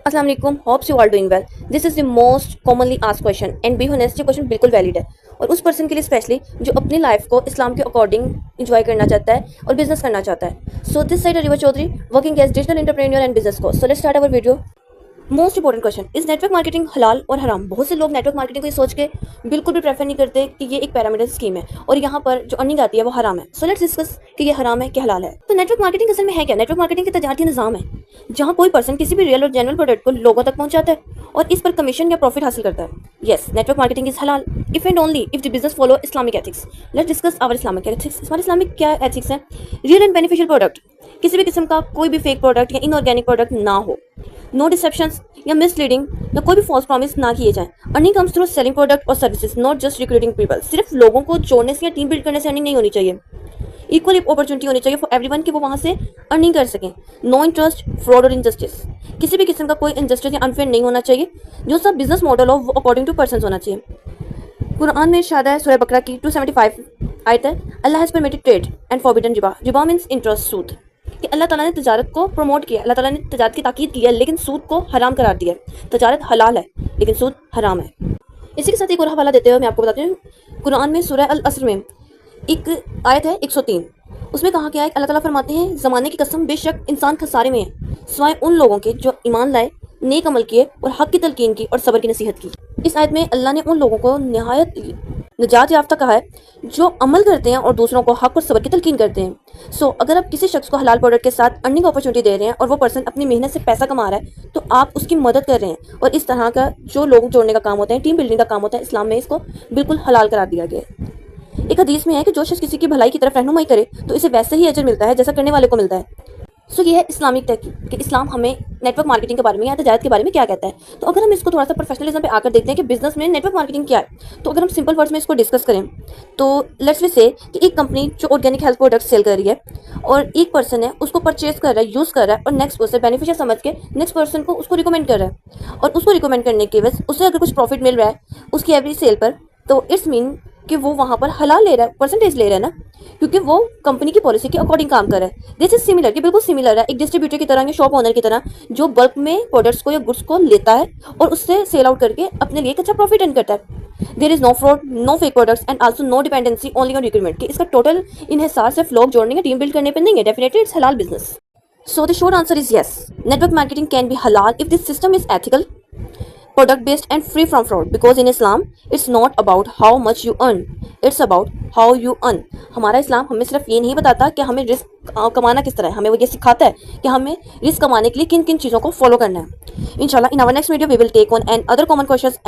अस्सलाम वालेकुम, hopes you are doing well. This is the most commonly asked question and be honest, ये question बिल्कुल valid है और उस पर्सन के लिए स्पेशली जो अपनी लाइफ को इस्लाम के अकॉर्डिंग इंजॉय करना चाहता है और बिजनेस करना चाहता है। So this side Riva Chaudhary working as digital entrepreneur and business coach. So let's start our video. Most important question, is network marketing हलाल और हराम? बहुत से लोग नेटवर्क मार्केटिंग को ये सोच के बिल्कुल भी प्रेफर नहीं करते कि ये एक पैरामीटर स्कीम है और यहाँ पर जो अर्निंग आती है वो हराम है। सो लेट्स डिस्कस कि ये हराम है कि हलाल है। तो नेटवर्क मार्केटिंग असल में है क्या? नेटवर्क मार्केटिंग के तजारती निज़ाम है जहाँ कोई पर्सन किसी भी रियल और जेन्युइन प्रोडक्ट को लोगों तक पहुँचाता है और इस पर कमीशन या प्रॉफिट हासिल करता है। येस, नेटवर्क मार्केटिंग इज हलाल if and only if the business follow Islamic ethics. Let's discuss our Islamic ethics. हमारे इस्लामिक क्या एथिक्स है? रियल एंड बेनिफिशियल प्रोडक्ट, किसी भी किस्म का कोई भी फेक प्रोडक्ट या इनऑर्गेनिक प्रोडक्ट ना हो। नो डिसेप्शंस या मिसलीडिंग या कोई भी फॉल्स प्रॉमिस ना किए जाएं। Earning comes through selling product और services, not just recruiting people. सिर्फ लोगों को जोड़ने से या टीम बिल्ड करने से अर्निंग नहीं होनी चाहिए। इक्वल अपॉर्चुनिटी होनी चाहिए फॉर एवरीवन कि वो वहाँ से अर्निंग कर सकें। नो इंटरेस्ट, फ्रॉड और इनजस्टिस, किसी भी किस्म का कोई इनजस्टिस या अनफेयर नहीं होना चाहिए। जो सब बिजनेस मॉडल हो वो अकॉर्डिंग टू पर्सन होना चाहिए। कुरान में इरशाद है, सूरह बकरा की 275 आयत है, अल्लाह has permitted trade and forbidden रिबा। रिबा मीन्स इंटरेस्ट, सूद। कि अल्लाह ताला ने तजारत को प्रमोट किया, अल्लाह ताला ने तजारत की ताकीद की है लेकिन सूद को हराम करार दिया है। तजारत हलाल है लेकिन सूद हराम है। इसी के साथ एक और हवाला देते हुए मैं आपको बताती हूँ, कुरान में सूरह अल असर में एक आयत है 103, उसमें कहा गया है, अल्लाह ताला फरमाते हैं, ज़माने की कसम बेशक इंसान खसारे में है सिवाय उन लोगों के जो ईमान लाए, नेक अमल किए और हक की तलकीन की और सब्र की नसीहत की। इस आयत में अल्लाह ने उन लोगों को नहायत निजात याफ्ता कहा है जो अमल करते हैं और दूसरों को हक और सब्र की तलकीन करते हैं। सो अगर आप किसी शख्स को हलाल प्रोडक्ट के साथ अर्निंग अपॉर्चुनिटी दे रहे हैं और वो पर्सन अपनी मेहनत से पैसा कमा रहा है तो आप उसकी मदद कर रहे हैं और इस तरह का जो लोग जोड़ने का काम होता है, टीम बिल्डिंग का काम होता है, इस्लाम में इसको बिल्कुल हलाल करार दिया गया है। एक हदीस में है कि जो शख्स किसी की भलाई की तरफ रहनुमाई करे तो इसे वैसे ही अजर मिलता है जैसा करने वाले को मिलता है। सो ये है इस्लामिक तहकीक कि इस्लाम हमें नेटवर्क मार्केटिंग के बारे में या तजारत के बारे में क्या कहता है। तो अगर हम इसको थोड़ा सा प्रोफेशनलिज्म पे आकर देखते हैं कि बिजनेस में नेटवर्क मार्केटिंग क्या है, तो अगर हम सिंपल वर्ड्स में इसको डिस्कस करें तो लेट्स वी से कि एक कंपनी जो ऑर्गेनिक हेल्थ प्रोडक्ट सेल कर रही है और एक पर्सन है उसको परचेज कर रहा है, यूज़ कर रहा है और नेक्स्ट पर्सन बेनिफिशियल समझ के नेक्स्ट पर्सन को उसको रिकमेंड कर रहा है और उसको रिकमेंड करने के वजह उससे अगर कुछ प्रॉफिट मिल रहा है उसकी एवरी सेल पर, तो इट्स मीन कि वो वहाँ पर हलाल ले रहा है, परसेंटेज ले रहा है ना, क्योंकि वो कंपनी की पॉलिसी के अकॉर्डिंग काम कर रहा है। दिस इज सिमिलर, कि बिल्कुल सिमिलर है एक डिस्ट्रीब्यूटर की तरह या शॉप ओनर की तरह जो बल्क में प्रोडक्ट्स को या गुड्स को लेता है और उससे सेल आउट करके अपने लिए एक अच्छा प्रॉफिट अर्न करता है। There is no fraud, no fake products and also no dependency only on recruitment, कि इसका टोटल इन्हिसार सिर्फ लोग जोड़ने या टीम बिल्ड करने पर नहीं है। डेफिनेटली इट्स हलाल business. So the short answer is yes, network marketing can be हलाल if this system is ethical, product based and free from fraud, because in Islam it's not about how much you earn, it's about how you earn। हमारा इस्लाम हमें सिर्फ ये नहीं बताता कि हमें risk कमाना किस तरह है, हमें वो ये सिखाता है कि हमें रिस्क कमाने के लिए किन किन चीज़ों को फॉलो करना है। इंशाल्लाह in our next video we will take on and other common questions